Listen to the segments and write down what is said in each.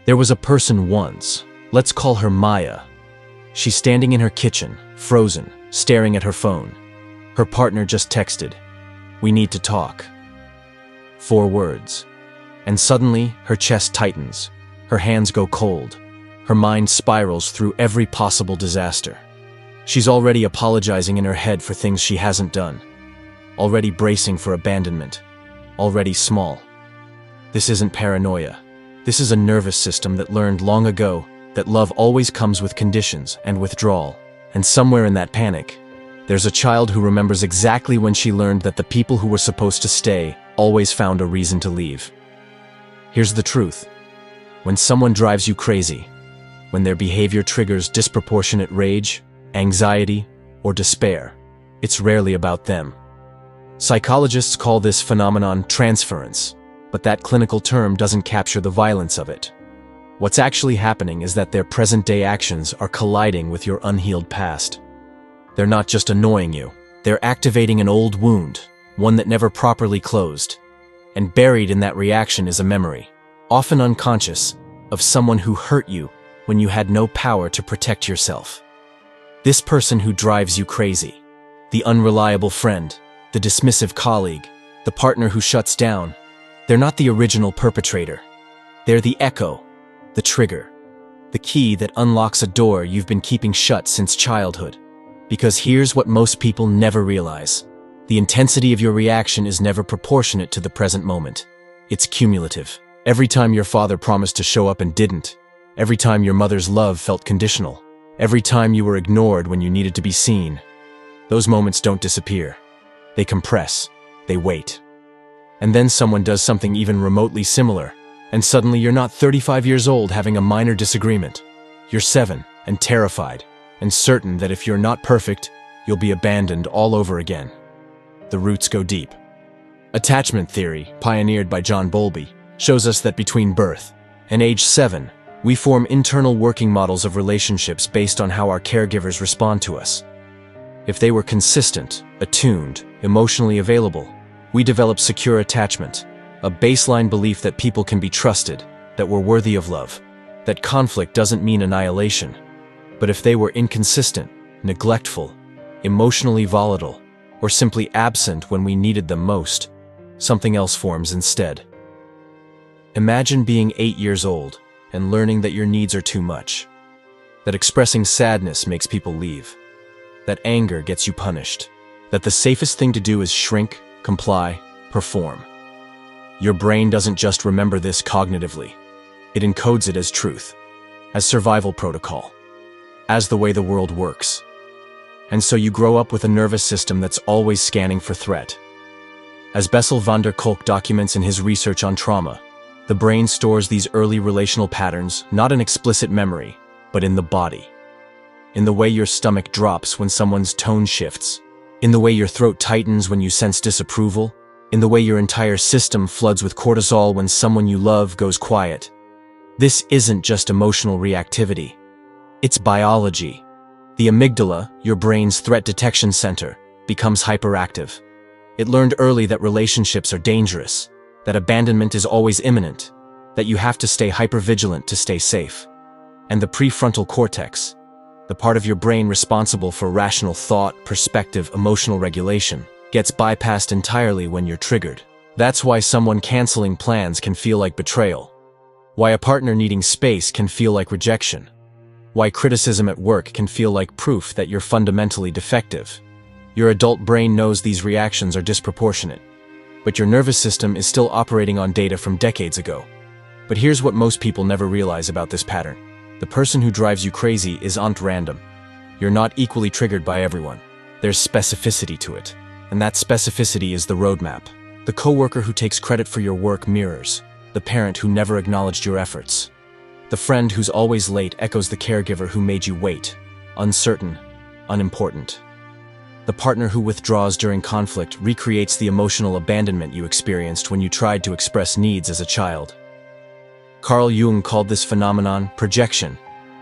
There was a person once, let's call her Maya. She's standing in her kitchen, frozen, staring at her phone. Her partner just texted, "We need to talk." 4 words. And suddenly, her chest tightens, her hands go cold, her mind spirals through every possible disaster. She's already apologizing in her head for things she hasn't done, already bracing for abandonment, already small. This isn't paranoia. This is a nervous system that learned long ago that love always comes with conditions and withdrawal. And somewhere in that panic, there's a child who remembers exactly when she learned that the people who were supposed to stay always found a reason to leave. Here's the truth. When someone drives you crazy, when their behavior triggers disproportionate rage, anxiety, or despair, it's rarely about them. Psychologists call this phenomenon transference, but that clinical term doesn't capture the violence of it. What's actually happening is that their present-day actions are colliding with your unhealed past. They're not just annoying you, they're activating an old wound, one that never properly closed. And buried in that reaction is a memory, often unconscious, of someone who hurt you when you had no power to protect yourself. This person who drives you crazy, the unreliable friend, the dismissive colleague, the partner who shuts down, they're not the original perpetrator. They're the echo, the trigger, the key that unlocks a door you've been keeping shut since childhood. Because here's what most people never realize. The intensity of your reaction is never proportionate to the present moment. It's cumulative. Every time your father promised to show up and didn't, every time your mother's love felt conditional, every time you were ignored when you needed to be seen, those moments don't disappear. They compress. They wait. And then someone does something even remotely similar, and suddenly you're not 35 years old having a minor disagreement. You're 7 and terrified, and certain that if you're not perfect, you'll be abandoned all over again. The roots go deep. Attachment theory, pioneered by John Bowlby, shows us that between birth and age 7, we form internal working models of relationships based on how our caregivers respond to us. If they were consistent, attuned, emotionally available, we develop secure attachment, a baseline belief that people can be trusted, that we're worthy of love, that conflict doesn't mean annihilation. But if they were inconsistent, neglectful, emotionally volatile, or simply absent when we needed them most, something else forms instead. Imagine being 8 years old and learning that your needs are too much, that expressing sadness makes people leave, that anger gets you punished, that the safest thing to do is shrink, comply, perform. Your brain doesn't just remember this cognitively. It encodes it as truth, as survival protocol, as the way the world works. And so you grow up with a nervous system that's always scanning for threat. As Bessel van der Kolk documents in his research on trauma, the brain stores these early relational patterns not in explicit memory, but in the body. In the way your stomach drops when someone's tone shifts, in the way your throat tightens when you sense disapproval, in the way your entire system floods with cortisol when someone you love goes quiet. This isn't just emotional reactivity. It's biology. The amygdala, your brain's threat detection center, becomes hyperactive. It learned early that relationships are dangerous, that abandonment is always imminent, that you have to stay hypervigilant to stay safe. And the prefrontal cortex, the part of your brain responsible for rational thought, perspective, emotional regulation, gets bypassed entirely when you're triggered. That's why someone canceling plans can feel like betrayal. Why a partner needing space can feel like rejection. Why criticism at work can feel like proof that you're fundamentally defective. Your adult brain knows these reactions are disproportionate, but your nervous system is still operating on data from decades ago. But here's what most people never realize about this pattern. The person who drives you crazy isn't random. You're not equally triggered by everyone. There's specificity to it. And that specificity is the roadmap. The coworker who takes credit for your work mirrors. The parent who never acknowledged your efforts. The friend who's always late echoes the caregiver who made you wait. Uncertain, unimportant. The partner who withdraws during conflict recreates the emotional abandonment you experienced when you tried to express needs as a child. Carl Jung called this phenomenon projection.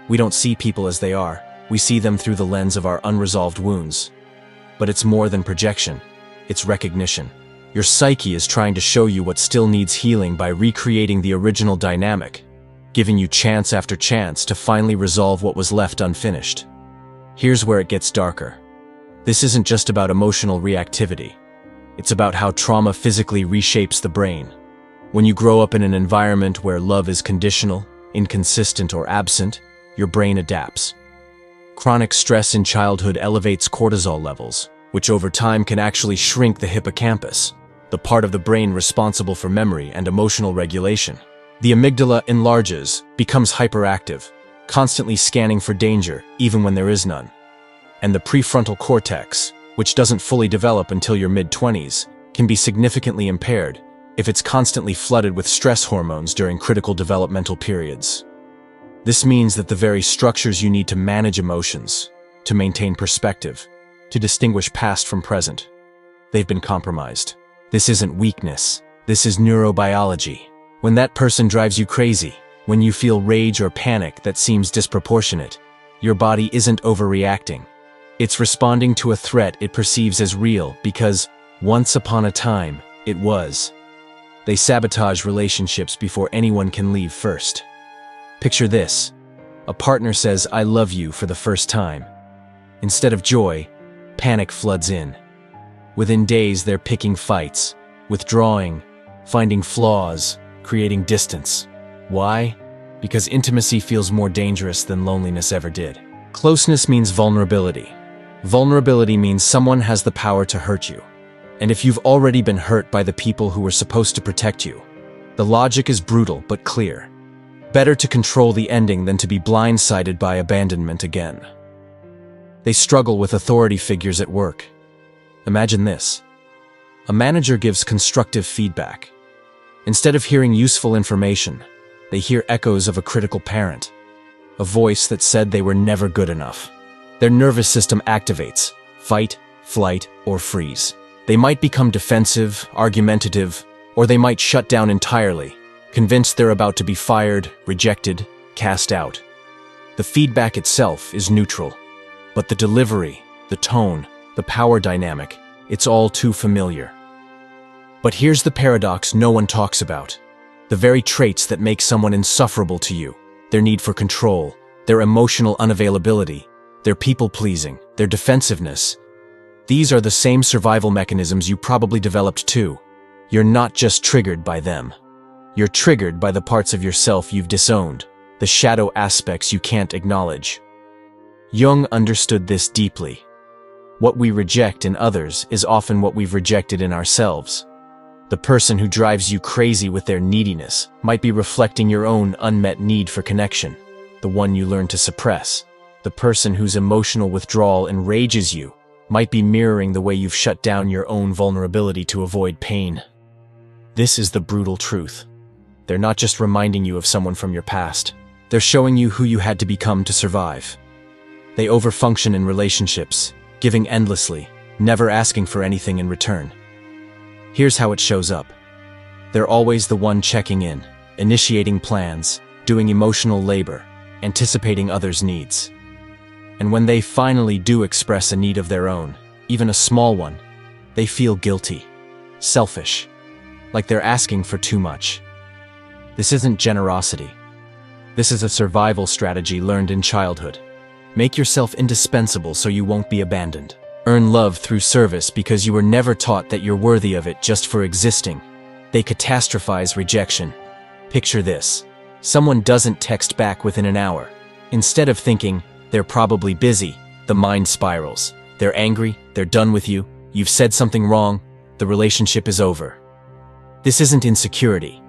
We don't see people as they are. We see them through the lens of our unresolved wounds. But it's more than projection. It's recognition. Your psyche is trying to show you what still needs healing by recreating the original dynamic. giving you chance after chance to finally resolve what was left unfinished. Here's where it gets darker. This isn't just about emotional reactivity. It's about how trauma physically reshapes the brain. When you grow up in an environment where love is conditional, inconsistent, or absent, your brain adapts. Chronic stress in childhood elevates cortisol levels, which over time can actually shrink the hippocampus, the part of the brain responsible for memory and emotional regulation. The amygdala enlarges, becomes hyperactive, constantly scanning for danger even when there is none. And the prefrontal cortex, which doesn't fully develop until your mid-20s, can be significantly impaired if it's constantly flooded with stress hormones during critical developmental periods. This means that the very structures you need to manage emotions, to maintain perspective, to distinguish past from present, they've been compromised. This isn't weakness, this is neurobiology. When that person drives you crazy, when you feel rage or panic that seems disproportionate, your body isn't overreacting. It's responding to a threat it perceives as real because, once upon a time, it was. They sabotage relationships before anyone can leave first. Picture this. A partner says, "I love you," for the first time. Instead of joy, panic floods in. Within days, they're picking fights, withdrawing, finding flaws, creating distance. Why? Because intimacy feels more dangerous than loneliness ever did. Closeness means vulnerability. Vulnerability means someone has the power to hurt you. And if you've already been hurt by the people who were supposed to protect you, the logic is brutal but clear. Better to control the ending than to be blindsided by abandonment again. They struggle with authority figures at work. Imagine this. A manager gives constructive feedback. Instead of hearing useful information, they hear echoes of a critical parent, a voice that said they were never good enough. Their nervous system activates, fight, flight, or freeze. They might become defensive, argumentative, or they might shut down entirely, convinced they're about to be fired, rejected, cast out. The feedback itself is neutral, but the delivery, the tone, the power dynamic, it's all too familiar. But here's the paradox no one talks about. The very traits that make someone insufferable to you, their need for control, their emotional unavailability, their people-pleasing, their defensiveness, these are the same survival mechanisms you probably developed too. You're not just triggered by them. You're triggered by the parts of yourself you've disowned, the shadow aspects you can't acknowledge. Jung understood this deeply. What we reject in others is often what we've rejected in ourselves. The person who drives you crazy with their neediness might be reflecting your own unmet need for connection, the one you learn to suppress. The person whose emotional withdrawal enrages you might be mirroring the way you've shut down your own vulnerability to avoid pain. This is the brutal truth. They're not just reminding you of someone from your past. They're showing you who you had to become to survive. They overfunction in relationships, giving endlessly, never asking for anything in return. Here's how it shows up. They're always the one checking in, initiating plans, doing emotional labor, anticipating others' needs. And when they finally do express a need of their own, even a small one, they feel guilty, selfish, like they're asking for too much. This isn't generosity. This is a survival strategy learned in childhood. Make yourself indispensable so you won't be abandoned. Earn love through service because you were never taught that you're worthy of it just for existing. They catastrophize rejection. Picture this. Someone doesn't text back within an hour. Instead of thinking, they're probably busy, the mind spirals. They're angry, they're done with you, you've said something wrong, the relationship is over. This isn't insecurity.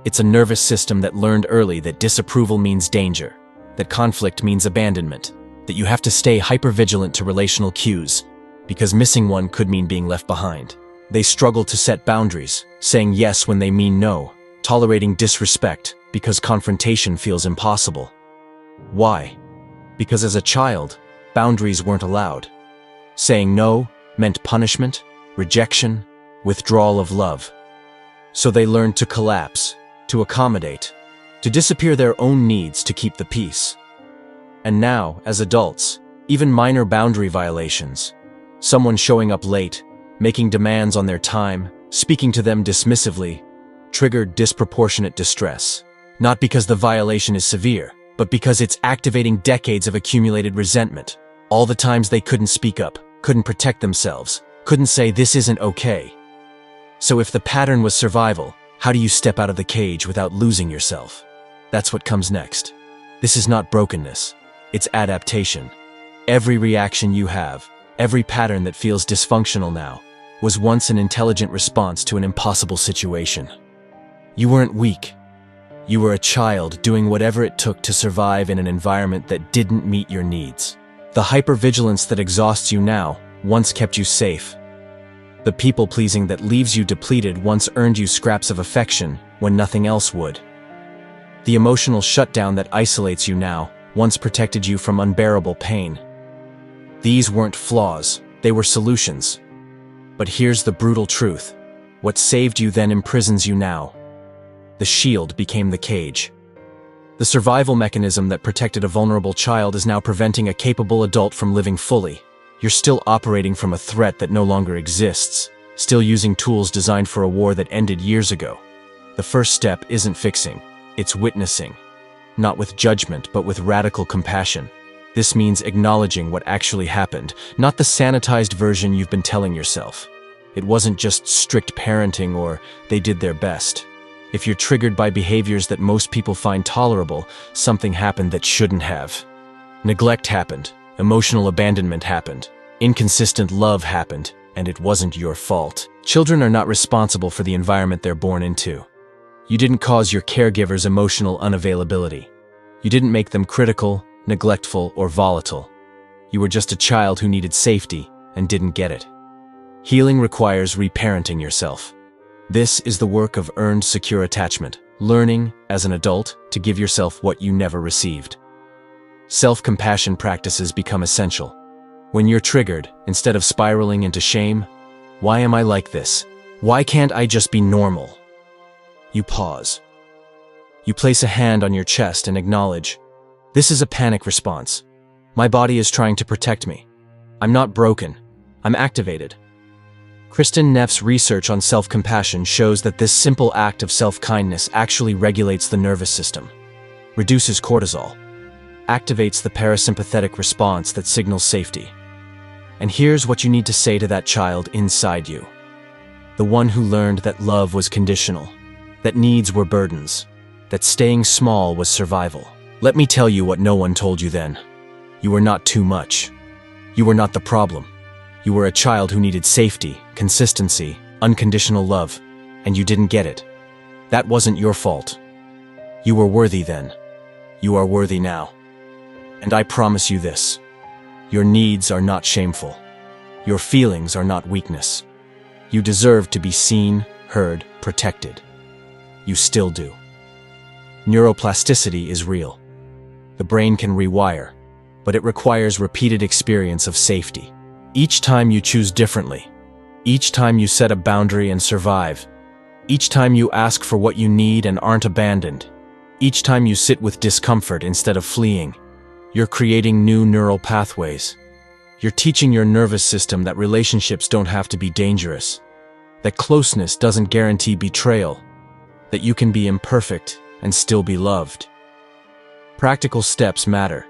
It's a nervous system that learned early that disapproval means danger, that conflict means abandonment, that you have to stay hypervigilant to relational cues, because missing one could mean being left behind. They struggle to set boundaries, saying yes when they mean no, tolerating disrespect because confrontation feels impossible. Why? Because as a child, boundaries weren't allowed. Saying no meant punishment, rejection, withdrawal of love. So they learned to collapse, to accommodate, to disappear their own needs to keep the peace. And now, as adults, even minor boundary violations, someone showing up late, making demands on their time, speaking to them dismissively, triggered disproportionate distress. Not because the violation is severe, but because it's activating decades of accumulated resentment. All the times they couldn't speak up, couldn't protect themselves, couldn't say this isn't okay. So if the pattern was survival, how do you step out of the cage without losing yourself? That's what comes next. This is not brokenness, it's adaptation. Every reaction you have, every pattern that feels dysfunctional now, was once an intelligent response to an impossible situation. You weren't weak. You were a child doing whatever it took to survive in an environment that didn't meet your needs. The hypervigilance that exhausts you now once kept you safe. The people-pleasing that leaves you depleted once earned you scraps of affection when nothing else would. The emotional shutdown that isolates you now once protected you from unbearable pain. These weren't flaws, they were solutions. But here's the brutal truth. What saved you then imprisons you now. The shield became the cage. The survival mechanism that protected a vulnerable child is now preventing a capable adult from living fully. You're still operating from a threat that no longer exists, still using tools designed for a war that ended years ago. The first step isn't fixing, it's witnessing. Not with judgment, but with radical compassion. This means acknowledging what actually happened, not the sanitized version you've been telling yourself. It wasn't just strict parenting or they did their best. If you're triggered by behaviors that most people find tolerable, something happened that shouldn't have. Neglect happened, emotional abandonment happened, inconsistent love happened, and it wasn't your fault. Children are not responsible for the environment they're born into. You didn't cause your caregiver's emotional unavailability. You didn't make them critical, neglectful, or volatile. You were just a child who needed safety and didn't get it. Healing requires reparenting yourself. This is the work of earned secure attachment, learning, as an adult, to give yourself what you never received. Self-compassion practices become essential. When you're triggered, instead of spiraling into shame, why am I like this? Why can't I just be normal? You pause. You place a hand on your chest and acknowledge, this is a panic response. My body is trying to protect me. I'm not broken. I'm activated. Kristin Neff's research on self-compassion shows that this simple act of self-kindness actually regulates the nervous system, reduces cortisol, activates the parasympathetic response that signals safety. And here's what you need to say to that child inside you. The one who learned that love was conditional, that needs were burdens, that staying small was survival. Let me tell you what no one told you then. You were not too much. You were not the problem. You were a child who needed safety, consistency, unconditional love, and you didn't get it. That wasn't your fault. You were worthy then. You are worthy now. And I promise you this. Your needs are not shameful. Your feelings are not weakness. You deserve to be seen, heard, protected. You still do. Neuroplasticity is real. The brain can rewire, but it requires repeated experience of safety. Each time you choose differently, each time you set a boundary and survive, each time you ask for what you need and aren't abandoned, each time you sit with discomfort instead of fleeing, you're creating new neural pathways. You're teaching your nervous system that relationships don't have to be dangerous, that closeness doesn't guarantee betrayal, that you can be imperfect and still be loved. Practical steps matter.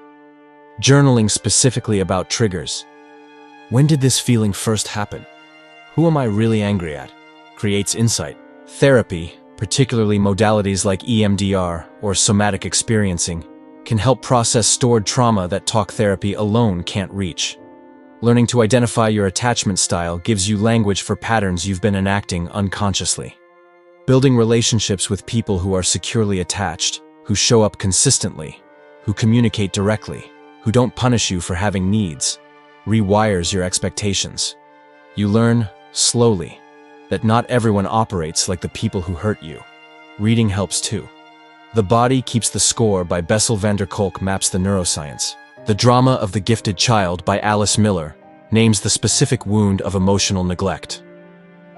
Journaling specifically about triggers. When did this feeling first happen? Who am I really angry at? Creates insight. Therapy, particularly modalities like EMDR or somatic experiencing, can help process stored trauma that talk therapy alone can't reach. Learning to identify your attachment style gives you language for patterns you've been enacting unconsciously. Building relationships with people who are securely attached, who show up consistently, who communicate directly, who don't punish you for having needs, rewires your expectations. You learn, slowly, that not everyone operates like the people who hurt you. Reading helps too. The Body Keeps the Score by Bessel van der Kolk maps the neuroscience. The Drama of the Gifted Child by Alice Miller names the specific wound of emotional neglect.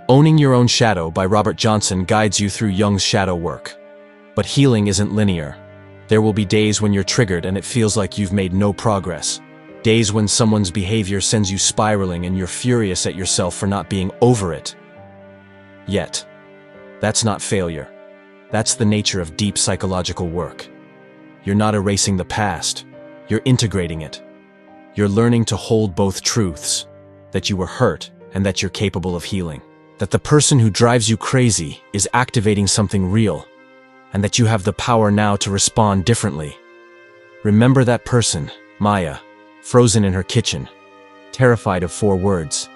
Owning Your Own Shadow by Robert Johnson guides you through Jung's shadow work. But healing isn't linear. There will be days when you're triggered and it feels like you've made no progress. Days when someone's behavior sends you spiraling and you're furious at yourself for not being over it. Yet, that's not failure. That's the nature of deep psychological work. You're not erasing the past, you're integrating it. You're learning to hold both truths, that you were hurt and that you're capable of healing. That the person who drives you crazy is activating something real, and that you have the power now to respond differently. Remember that person, Maya, frozen in her kitchen, terrified of 4 words.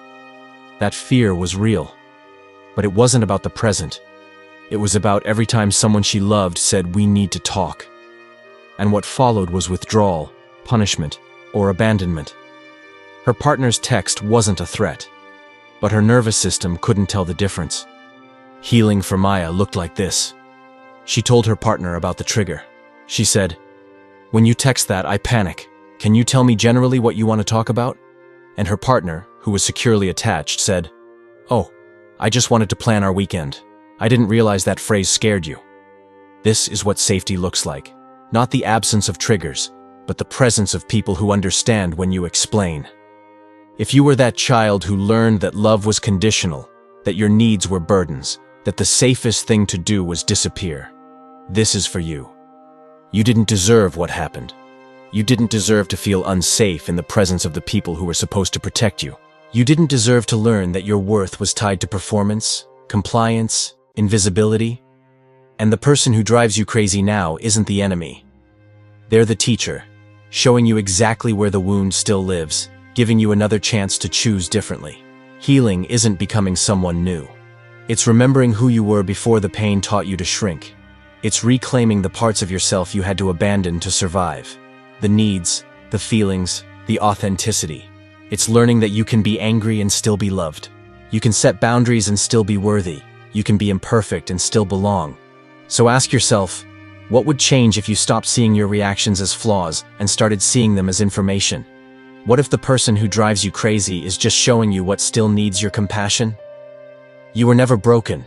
That fear was real, but it wasn't about the present. It was about every time someone she loved said, "We need to talk." And what followed was withdrawal, punishment, or abandonment. Her partner's text wasn't a threat, but her nervous system couldn't tell the difference. Healing for Maya looked like this. She told her partner about the trigger. She said, "When you text that, I panic. Can you tell me generally what you want to talk about?" And her partner, who was securely attached, said, "Oh, I just wanted to plan our weekend. I didn't realize that phrase scared you." This is what safety looks like. Not the absence of triggers, but the presence of people who understand when you explain. If you were that child who learned that love was conditional, that your needs were burdens, that the safest thing to do was disappear, this is for you. You didn't deserve what happened. You didn't deserve to feel unsafe in the presence of the people who were supposed to protect you. You didn't deserve to learn that your worth was tied to performance, compliance, invisibility. And the person who drives you crazy now isn't the enemy. They're the teacher, showing you exactly where the wound still lives, giving you another chance to choose differently. Healing isn't becoming someone new. It's remembering who you were before the pain taught you to shrink. It's reclaiming the parts of yourself you had to abandon to survive. The needs, the feelings, the authenticity. It's learning that you can be angry and still be loved. You can set boundaries and still be worthy. You can be imperfect and still belong. So ask yourself, what would change if you stopped seeing your reactions as flaws and started seeing them as information? What if the person who drives you crazy is just showing you what still needs your compassion? You were never broken.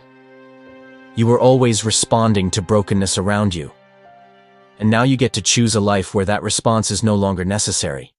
You were always responding to brokenness around you. And now you get to choose a life where that response is no longer necessary.